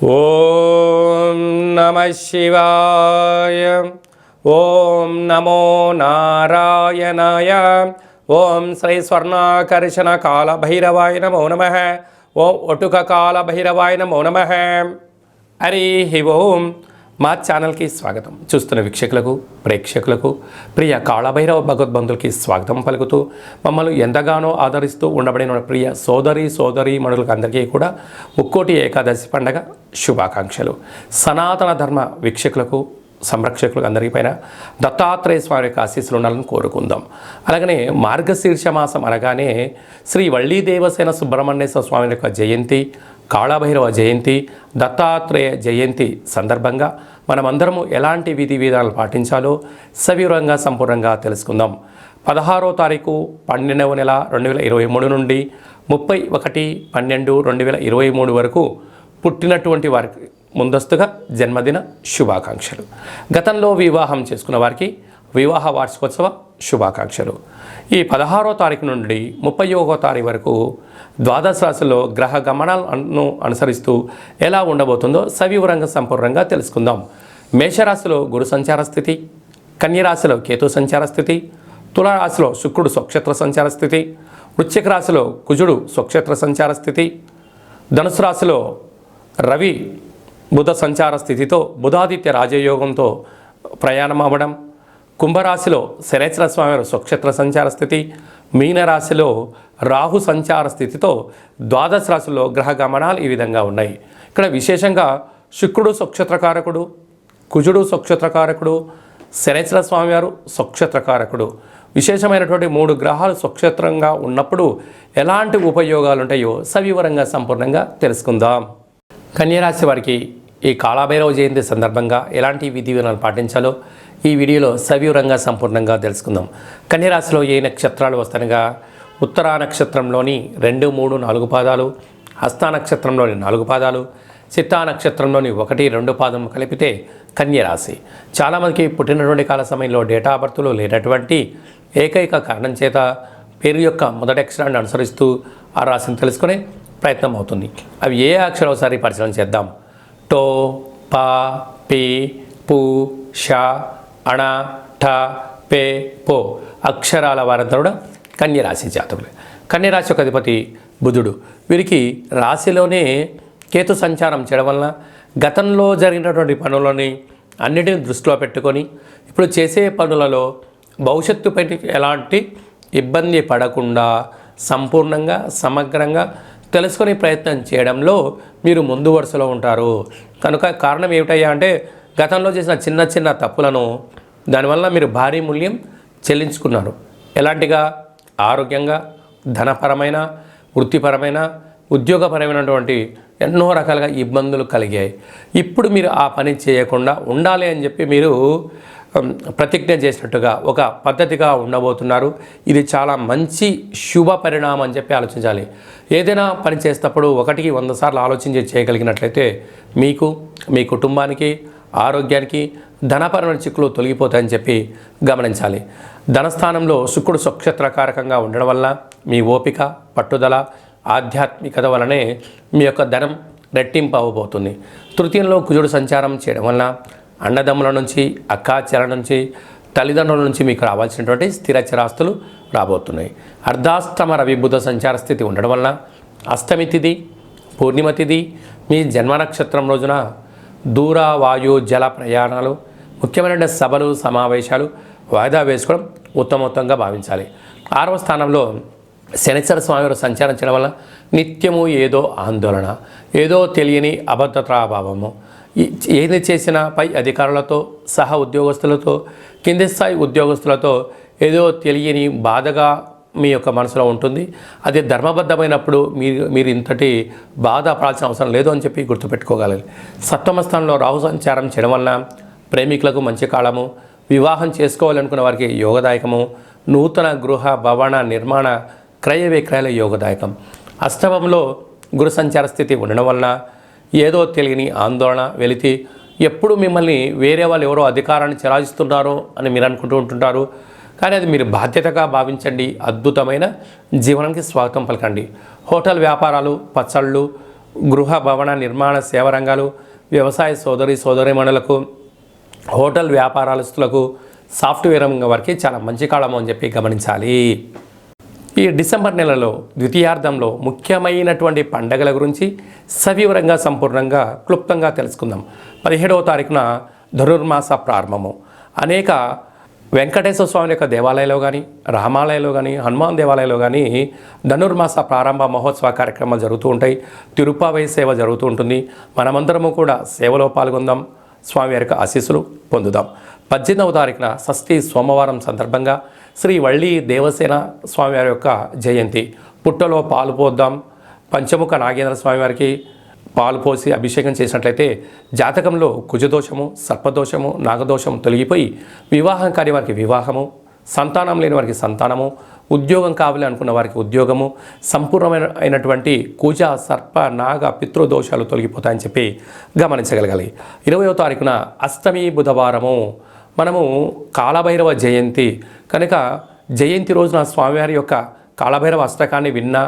ఓం నమః శివాయ. ఓం నమో నారాయణాయ. ఓం శ్రీ స్వర్ణాకర్షణ కాల భైరవాయ నమో నమః. ఓం ఒటుక కాల భైరవాయ నమో నమః. హరి ఓం. మా ఛానల్కి స్వాగతం. చూస్తున్న వీక్షకులకు, ప్రేక్షకులకు, ప్రియ కాళభైరవ భగవద్బంధులకి స్వాగతం పలుకుతూ మమ్మల్ని ఎంతగానో ఆదరిస్తూ ఉండబడిన ప్రియ సోదరి మనులకు అందరికీ కూడా ముక్కోటి ఏకాదశి పండగ శుభాకాంక్షలు. సనాతన ధర్మ వీక్షకులకు, సంరక్షకులకు అందరిపైన దత్తాత్రేయ స్వామి యొక్క ఆశీస్సులు ఉండాలని కోరుకుందాం. అలాగనే మార్గశీర్ష మాసం అనగానే శ్రీ వళ్ళీ దేవసేన సుబ్రహ్మణ్యేశ్వర స్వామి యొక్క జయంతి, కాళభైరవ జయంతి, దత్తాత్రేయ జయంతి సందర్భంగా మనమందరము ఎలాంటి విధి విధానాలు పాటించాలో సవివరంగా సంపూర్ణంగా తెలుసుకుందాం. 16వ తారీఖు 12వ నెల 2023 నుండి 31/12/2023 వరకు పుట్టినటువంటి వారికి ముందస్తుగా జన్మదిన శుభాకాంక్షలు. గతంలో వివాహం చేసుకున్న వారికి వివాహ వార్షికోత్సవ శుభాకాంక్షలు. ఈ 16వ తారీఖు నుండి 31వ తారీఖు వరకు ద్వాదశ రాశుల్లో గ్రహ గమనాలను అనుసరిస్తూ ఎలా ఉండబోతుందో సవివరంగా సంపూర్ణంగా తెలుసుకుందాం. మేషరాశిలో గురు సంచార స్థితి, కన్యరాశిలో కేతు సంచార స్థితి, తులారాశిలో శుక్రుడు స్వక్షేత్ర సంచార స్థితి, వృశ్చిక రాశిలో కుజుడు స్వక్షేత్ర సంచార స్థితి, ధనుసు రాశిలో రవి బుధ సంచార స్థితితో బుధాదిత్య రాజయోగంతో ప్రయాణం అవ్వడం, కుంభరాశిలో శనేశ్వర స్వామి స్వక్షేత్ర సంచార స్థితి, మీనరాశిలో రాహు సంచార స్థితితో ద్వాదశ రాశుల్లో గ్రహ గమనాలు ఈ విధంగా ఉన్నాయి. ఇక్కడ విశేషంగా శుక్రుడు స్వక్షేత్రకారకుడు, కుజుడు స్వక్షేత్రకారకుడు, శనేశ్వర స్వామివారు స్వక్షేత్రకారకుడు, విశేషమైనటువంటి 3 గ్రహాలు స్వక్షేత్రంగా ఉన్నప్పుడు ఎలాంటి ఉపయోగాలు ఉంటాయో సవివరంగా సంపూర్ణంగా తెలుసుకుందాం. కన్యరాశి వారికి ఈ కాళభైరవ జయంతి సందర్భంగా ఎలాంటి విధి విధానాలు పాటించాలో ఈ వీడియోలో సవివరంగా సంపూర్ణంగా తెలుసుకుందాం. కన్యరాశిలో ఏ నక్షత్రాలు వస్తాయనగా ఉత్తరా నక్షత్రంలోని 2, 3, 4 పాదాలు, హస్తా నక్షత్రంలోని 4 పాదాలు, చిత్తా నక్షత్రంలోని 1, 2 పాదం కలిపితే కన్యరాశి. చాలామందికి పుట్టినటువంటి కాల సమయంలో డేటా ఆఫ్ బర్త్లో లేనటువంటి ఏకైక కారణం చేత పేరు యొక్క మొదటి అక్షరాన్ని అనుసరిస్తూ ఆ రాశిని తెలుసుకునే ప్రయత్నం అవుతుంది. అవి ఏ అక్షరం ఒకసారి పరిశీలన చేద్దాం. టో, పా, పి, పు, ష, అణ, ఠ, పే, పో అక్షరాల వారంతా కూడా కన్యరాశి జాతకులు. కన్యరాశి యొక్క అధిపతి బుధుడు. వీరికి రాశిలోనే కేతు సంచారం చేయడం వలన గతంలో జరిగినటువంటి పనులని అన్నిటిని దృష్టిలో పెట్టుకొని ఇప్పుడు చేసే పనులలో భవిష్యత్తుపై ఎలాంటి ఇబ్బంది పడకుండా సంపూర్ణంగా సమగ్రంగా తెలుసుకునే ప్రయత్నం చేయడంలో మీరు ముందు వరుసలో ఉంటారు. కనుక కారణం ఏమిటయ్యా అంటే గతంలో చేసిన చిన్న చిన్న తప్పులను దానివల్ల మీరు భారీ మూల్యం చెల్లించుకున్నారు. ఎలాంటిగా? ఆరోగ్యంగా, ధనపరమైన, వృత్తిపరమైన, ఉద్యోగపరమైనటువంటి ఎన్నో రకాలుగా ఇబ్బందులు కలిగాయి. ఇప్పుడు మీరు ఆ పని చేయకుండా ఉండాలి అని చెప్పి మీరు ప్రతిజ్ఞ చేసినట్టుగా ఒక పద్ధతిగా ఉండబోతున్నారు. ఇది చాలా మంచి శుభ పరిణామం అని చెప్పి ఆలోచించాలి. ఏదైనా పని చేసేటప్పుడు 1కి 100 సార్లు ఆలోచించి చేయగలిగినట్లయితే మీకు, మీ కుటుంబానికి, ఆరోగ్యానికి ధనపరమైన చిక్కులు తొలగిపోతాయని చెప్పి గమనించాలి. ధనస్థానంలో శుక్రుడు స్వక్షేత్రకారకంగా ఉండడం వల్ల మీ ఓపిక, పట్టుదల, ఆధ్యాత్మికత వలనే మీ యొక్క ధనం రెట్టింపు అవ్వబోతుంది. తృతీయంలో కుజుడు సంచారం చేయడం వలన అన్నదమ్ముల నుంచి, అక్కాచెల నుంచి, తల్లిదండ్రుల నుంచి మీకు రావాల్సినటువంటి స్థిర చిరాస్తులు రాబోతున్నాయి. అర్ధాష్టమ రవి బుధ సంచార స్థితి ఉండడం వలన అష్టమి తిథి, పూర్ణిమ తిథి, మీ జన్మ నక్షత్రం రోజున దూర, వాయు, జల ప్రయాణాలు, ముఖ్యమైన సభలు, సమావేశాలు వాయిదా వేసుకోవడం ఉత్తమోత్తంగా భావించాలి. 6వ స్థానంలో శనిశ్వర స్వామి సంచారం చేయడం వల్ల నిత్యము ఏదో ఆందోళన, ఏదో తెలియని అభద్రతాభావము, ఏది చేసినా పై అధికారులతో, సహ ఉద్యోగస్తులతో, కింది స్థాయి ఉద్యోగస్తులతో ఏదో తెలియని బాధగా మీ యొక్క మనసులో ఉంటుంది. అది ధర్మబద్ధమైనప్పుడు మీరు ఇంతటి బాధ పడాల్సిన అవసరం లేదు అని చెప్పి గుర్తుపెట్టుకోగలరు. 7వ స్థానంలో రాహు సంచారం చేయడం వలన ప్రేమికులకు మంచి కాలము, వివాహం చేసుకోవాలనుకున్న వారికి యోగదాయకము, నూతన గృహ భవన నిర్మాణ క్రయ విక్రయాల యోగదాయకం. అష్టమంలో గురు సంచార స్థితి ఉండడం వలన ఏదో తెలియని ఆందోళన, వెలితి, ఎప్పుడు మిమ్మల్ని వేరే వాళ్ళు ఎవరో అధికారాన్ని చెలాయిస్తున్నారో అని మీరు అనుకుంటూ ఉంటుంటారు. కానీ అది మీరు బాధ్యతగా భావించండి. అద్భుతమైన జీవనానికి స్వాగతం పలకండి. హోటల్ వ్యాపారాలు, పచ్చళ్ళు, గృహ భవన నిర్మాణ సేవ రంగాలు, వ్యవసాయ సోదరిమణులకు, హోటల్ వ్యాపారస్తులకు, సాఫ్ట్వేర్ రంగం వారికి చాలా మంచి కాలము అని చెప్పి గమనించాలి. ఈ డిసెంబర్ నెలలో ద్వితీయార్థంలో ముఖ్యమైనటువంటి పండగల గురించి సవివరంగా సంపూర్ణంగా క్లుప్తంగా తెలుసుకుందాం. 17వ తారీఖున ధనుర్మాస ప్రారంభము. అనేక వెంకటేశ్వర స్వామి యొక్క దేవాలయంలో కానీ, రామాలయంలో కానీ, హనుమాన్ దేవాలయంలో కానీ ధనుర్మాస ప్రారంభ మహోత్సవ కార్యక్రమాలు జరుగుతూ ఉంటాయి. తిరుపావై సేవ జరుగుతూ ఉంటుంది. మనమందరము కూడా సేవలో పాల్గొందాం, స్వామివారికి ఆశీస్సులు పొందుదాం. 18వ తారీఖున షష్ఠి సోమవారం సందర్భంగా శ్రీ వల్లి దేవసేన స్వామివారి యొక్క జయంతి. పుట్టలో పాలు పోద్దాం. పంచముఖ నాగేంద్ర స్వామివారికి పాలు పోసి అభిషేకం చేసినట్లయితే జాతకంలో కుజదోషము, సర్పదోషము, నాగదోషము తొలగిపోయి వివాహం కాని వారికి వివాహము, సంతానం లేని వారికి సంతానము, ఉద్యోగం కావాలి అనుకున్న వారికి ఉద్యోగము, సంపూర్ణమైనటువంటి కుజ, సర్ప, నాగ, పితృదోషాలు తొలగిపోతాయని చెప్పి గమనించగలగాలి. 20వ తారీఖున అష్టమి బుధవారము. మనము కాలభైరవ జయంతి కనుక జయంతి రోజున స్వామివారి యొక్క కాలభైరవ అష్టకాన్ని విన్నా,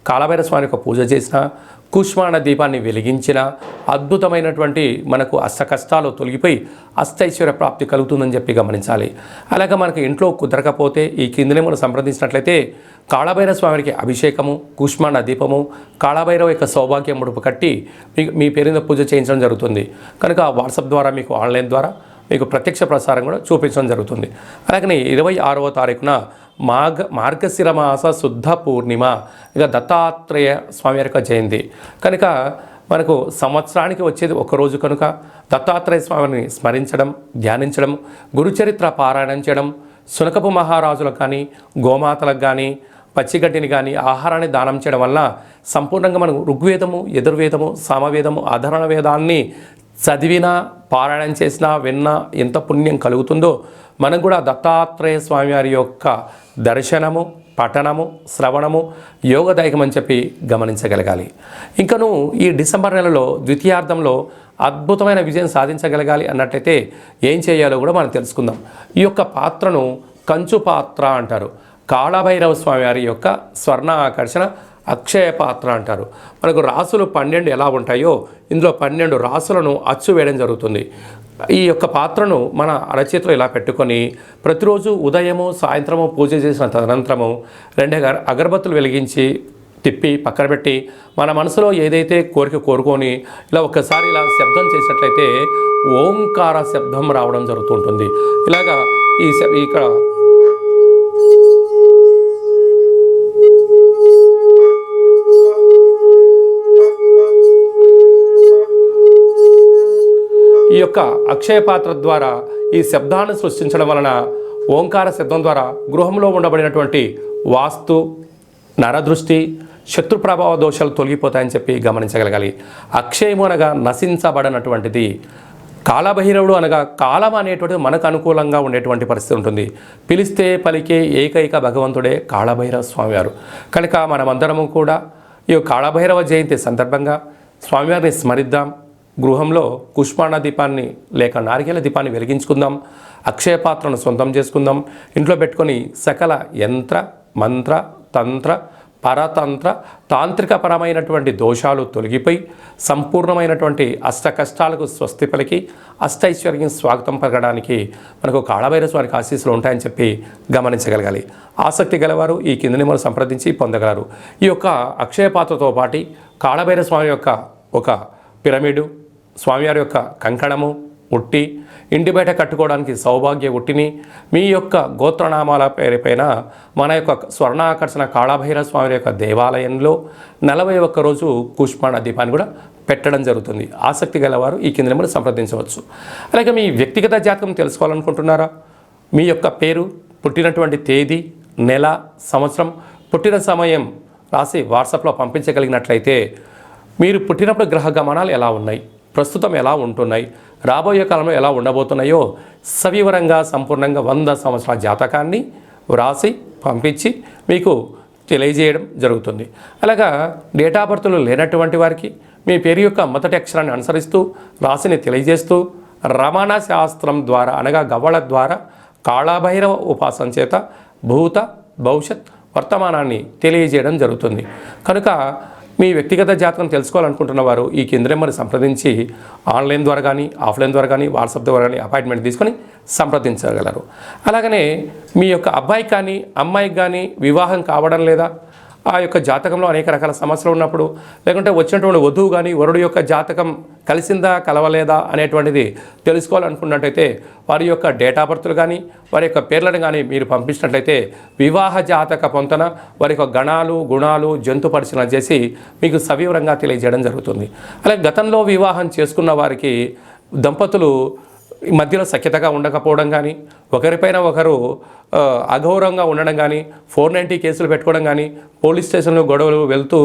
కాలభైరవ స్వామి యొక్క పూజ చేసిన, కూష్మాండ దీపాన్ని వెలిగించిన అద్భుతమైనటువంటి మనకు అష్ట కష్టాలు తొలగిపోయి అష్టైశ్వర్య ప్రాప్తి కలుగుతుందని చెప్పి గమనించాలి. అలాగే మనకు ఇంట్లో కుదరకపోతే ఈ కిందనే మనం సంప్రదించినట్లయితే కాళభైరవ స్వామికి అభిషేకము, కూష్మాండ దీపము, కాళభైరవ యొక్క సౌభాగ్యం ముడుపు కట్టి మీ పేరున పూజ చేయించడం జరుగుతుంది. కనుక వాట్సాప్ ద్వారా మీకు ఆన్లైన్ ద్వారా మీకు ప్రత్యక్ష ప్రసారం కూడా చూపించడం జరుగుతుంది. అలాగనే 26వ తారీఖున మార్గశిర మాస శుద్ధ పూర్ణిమ, ఇక దత్తాత్రేయ స్వామి యొక్క జయంతి కనుక మనకు సంవత్సరానికి వచ్చేది ఒకరోజు కనుక దత్తాత్రేయ స్వామిని స్మరించడం, ధ్యానించడం, గురుచరిత్ర పారాయణం చేయడం, శునకపు మహారాజులకు కానీ, గోమాతలకు కానీ, పచ్చిగడ్డిని కానీ ఆహారాన్ని దానం చేయడం వల్ల సంపూర్ణంగా మనకు ఋగ్వేదము, యజుర్వేదము, సామవేదము, అధర్వణ వేదాన్ని చదివినా, పారాయణం చేసినా, విన్నా ఎంత పుణ్యం కలుగుతుందో మనకు కూడా దత్తాత్రేయ స్వామివారి యొక్క దర్శనము, పఠనము, శ్రవణము యోగదాయకం అని చెప్పి గమనించగలగాలి. ఇంకను ఈ డిసెంబర్ నెలలో ద్వితీయార్థంలో అద్భుతమైన విజయం సాధించగలగాలి అన్నట్లయితే ఏం చేయాలో కూడా మనం తెలుసుకుందాం. ఈ యొక్క పాత్రను కంచు పాత్ర అంటారు. కాళభైరవ స్వామివారి యొక్క స్వర్ణ ఆకర్షణ అక్షయ పాత్ర అంటారు. మనకు రాసులు 12 ఎలా ఉంటాయో ఇందులో 12 రాసులను అచ్చు వేయడం జరుగుతుంది. ఈ యొక్క పాత్రను మన అరచేతిలో ఇలా పెట్టుకొని ప్రతిరోజు ఉదయము, సాయంత్రము పూజ చేసిన తదనంతరము 2 అగరబత్తులు వెలిగించి తిప్పి పక్కన పెట్టి మన మనసులో ఏదైతే కోరుకొని ఇలా ఒక్కసారి ఇలా శబ్దం చేసినట్లయితే ఓంకార శబ్దం రావడం జరుగుతుంటుంది. ఇలాగా ఇక్కడ ఈ యొక్క అక్షయ పాత్ర ద్వారా ఈ శబ్దాన్ని సృష్టించడం వలన ఓంకార శబ్దం ద్వారా గృహంలో ఉండబడినటువంటి వాస్తు, నరదృష్టి, శత్రు ప్రభావ దోషాలు తొలగిపోతాయని చెప్పి గమనించగలగాలి. అక్షయము అనగా నశించబడినటువంటిది. కాలభైరవుడు అనగా కాలం అనేటువంటిది మనకు అనుకూలంగా ఉండేటువంటి పరిస్థితి ఉంటుంది. పిలిస్తే పలికే ఏకైక భగవంతుడే కాళభైరవ స్వామివారు. కనుక మనమందరము కూడా ఈ కాళభైరవ జయంతి సందర్భంగా స్వామివారిని స్మరిద్దాం. గృహంలో కూష్మాండ దీపాన్ని లేక నారికేల దీపాన్ని వెలిగించుకుందాం. అక్షయ పాత్రను సొంతం చేసుకుందాం. ఇంట్లో పెట్టుకొని సకల యంత్ర, మంత్ర, తంత్ర, పరతంత్ర, తాంత్రికపరమైనటువంటి దోషాలు తొలగిపోయి సంపూర్ణమైనటువంటి అష్ట కష్టాలకు స్వస్తి పలికి అష్టైశ్వర్యం స్వాగతం పలకడానికి మనకు కాళభైరవ స్వామికి ఆశీస్సులు ఉంటాయని చెప్పి గమనించగలగాలి. ఆసక్తి గలవారు ఈ కిందని మనం సంప్రదించి పొందగలరు. ఈ యొక్క అక్షయ పాత్రతో పాటు కాళభైరవ స్వామి యొక్క ఒక పిరమిడు, స్వామివారి యొక్క కంకణము, ఉట్టి, ఇంటి బయట కట్టుకోవడానికి సౌభాగ్య ఉట్టిని మీ యొక్క గోత్రనామాల పేరుపైన మన యొక్క స్వర్ణాకర్షణ కాళభైరవ స్వామి యొక్క దేవాలయంలో 41 రోజు కూష్మాండ దీపాన్ని కూడా పెట్టడం జరుగుతుంది. ఆసక్తి గలవారు ఈ కింద నెంబర్ సంప్రదించవచ్చు. అలాగే మీ వ్యక్తిగత జాతకం తెలుసుకోవాలనుకుంటున్నారా? మీ యొక్క పేరు, పుట్టినటువంటి తేదీ, నెల, సంవత్సరం, పుట్టిన సమయం రాసి వాట్సాప్లో పంపించగలిగినట్లయితే మీరు పుట్టినప్పుడు గ్రహ గమనాలు ఎలా ఉన్నాయి, ప్రస్తుతం ఎలా ఉంటున్నాయి, రాబోయే కాలంలో ఎలా ఉండబోతున్నాయో సవివరంగా సంపూర్ణంగా 100 సంవత్సరాల జాతకాన్ని వ్రాసి పంపించి మీకు తెలియజేయడం జరుగుతుంది. అలాగా డేటా బర్త్లు లేనటువంటి వారికి మీ పేరు యొక్క మొదటి అక్షరాన్ని అనుసరిస్తూ రాశిని తెలియజేస్తూ రమణ శాస్త్రం ద్వారా అనగా గవ్వళ ద్వారా కాళభైరవ ఉపాసన చేత భూత, భవిష్యత్, వర్తమానాన్ని తెలియజేయడం జరుగుతుంది. కనుక మీ వ్యక్తిగత జాతకం తెలుసుకోవాలనుకుంటున్న వారు ఈ కింద నెంబర్ని సంప్రదించి ఆన్లైన్ ద్వారా కానీ ఆఫ్లైన్ ద్వారా కానీ వాట్సాప్ ద్వారా కానీ అపాయింట్మెంట్ తీసుకొని సంప్రదించగలరు. అలాగనే మీ యొక్క అబ్బాయికి కానీ అమ్మాయికి కానీ వివాహం కావడం లేదా, ఆ యొక్క జాతకంలో అనేక రకాల సమస్యలు ఉన్నప్పుడు, లేకుంటే వచ్చినటువంటి వధువు కానీ వరుడు యొక్క జాతకం కలిసిందా కలవలేదా అనేటువంటిది తెలుసుకోవాలనుకున్నట్టయితే వారి యొక్క డేట్ ఆఫ్ బర్త్లు కానీ వారి యొక్క పేర్లను కానీ మీరు పంపించినట్లయితే వివాహ జాతక పొంతన వారి యొక్క గణాలు గుణాలు జంతు పరిశీలన చేసి మీకు సవివరంగా తెలియజేయడం జరుగుతుంది. అలాగే గతంలో వివాహం చేసుకున్న వారికి దంపతులు మధ్యలో సఖ్యతగా ఉండకపోవడం కానీ, ఒకరిపైన ఒకరు అగౌరవంగా ఉండడం కానీ, 490 కేసులు పెట్టుకోవడం కానీ, పోలీస్ స్టేషన్లో గొడవలు వెళ్తూ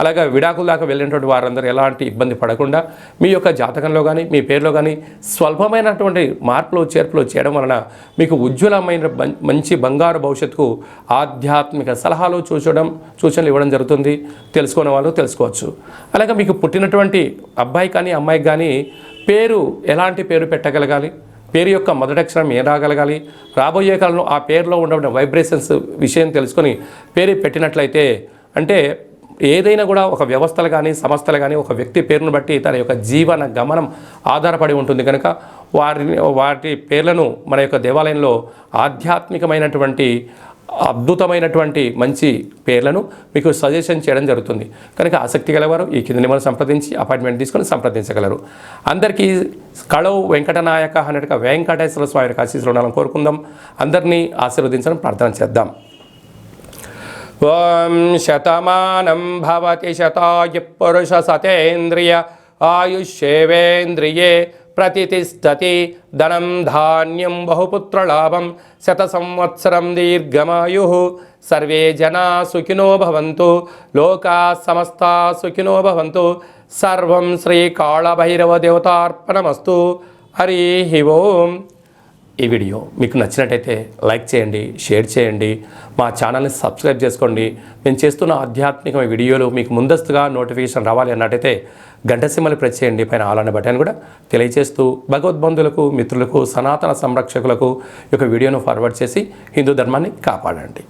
అలాగే విడాకుల దాకా వెళ్ళినటువంటి వారందరూ ఎలాంటి ఇబ్బంది పడకుండా మీ యొక్క జాతకంలో కానీ మీ పేరులో కానీ స్వల్పమైనటువంటి మార్పులు చేర్పులు చేయడం వలన మీకు ఉజ్వలమైన మంచి బంగారు భవిష్యత్తుకు ఆధ్యాత్మిక సలహాలు సూచనలు ఇవ్వడం జరుగుతుంది. తెలుసుకునే వాళ్ళు తెలుసుకోవచ్చు. అలాగే మీకు పుట్టినటువంటి అబ్బాయి కానీ అమ్మాయికి కానీ పేరు ఎలాంటి పేరు పెట్టగలగాలి, పేరు యొక్క మొదటి అక్షరం ఏం రాగలగాలి, రాబోయే కాలంలో ఆ పేరులో ఉన్న వైబ్రేషన్స్ విషయం తెలుసుకొని పేరు పెట్టినట్లయితే, అంటే ఏదైనా కూడా ఒక వ్యవస్థలు కానీ సంస్థలు కానీ ఒక వ్యక్తి పేరును బట్టి తన యొక్క జీవన గమనం ఆధారపడి ఉంటుంది కనుక వాటి పేర్లను మన యొక్క దేవాలయంలో ఆధ్యాత్మికమైనటువంటి అద్భుతమైనటువంటి మంచి పేర్లను మీకు సజెషన్ చేయడం జరుగుతుంది. కనుక ఆసక్తి గలవారు ఈ కింద నెంబర్ సంప్రదించి అపాయింట్మెంట్ తీసుకొని సంప్రదించగలరు. అందరికీ కళవు వెంకటనాయక అన్నట్టుగా వెంకటేశ్వర స్వామి యొక్క ఆశీస్సులు ఉండాలని కోరుకుందాం. అందరినీ ఆశీర్వదించడం ప్రార్థన చేద్దాం. ఓం శతమానం భవతి శతాయు పురుష సతేంద్రియ ఆయుష్యేవేంద్రియే ప్రతిష్టతి ధనం ధాన్యం బహుపుత్రలాభం శత సంవత్సరం దీర్ఘమాయు. సర్వే జనా సుఖినో భవంతు, లోకా సమస్తా సుఖినో భవంతు. సర్వం శ్రీ కాళభైరవ దేవతార్పణమస్తు. హరి ఓం. ఈ వీడియో మీకు నచ్చినట్టయితే లైక్ చేయండి, షేర్ చేయండి, మా ఛానల్ని సబ్స్క్రైబ్ చేసుకోండి. నేను చేస్తున్న ఆధ్యాత్మిక వీడియోలు మీకు ముందస్తుగా నోటిఫికేషన్ రావాలి అన్నట్టయితే గంట సింబల్ ప్రెస్ చేయండి. పైన ఆల్ అనే బటన్ కూడా తెలియజేస్తూ భగవద్బంధులకు మిత్రులకు సనాతన సంరక్షకులకు ఈ యొక్క వీడియోను ఫార్వర్డ్ చేసి హిందూ ధర్మాన్ని కాపాడండి.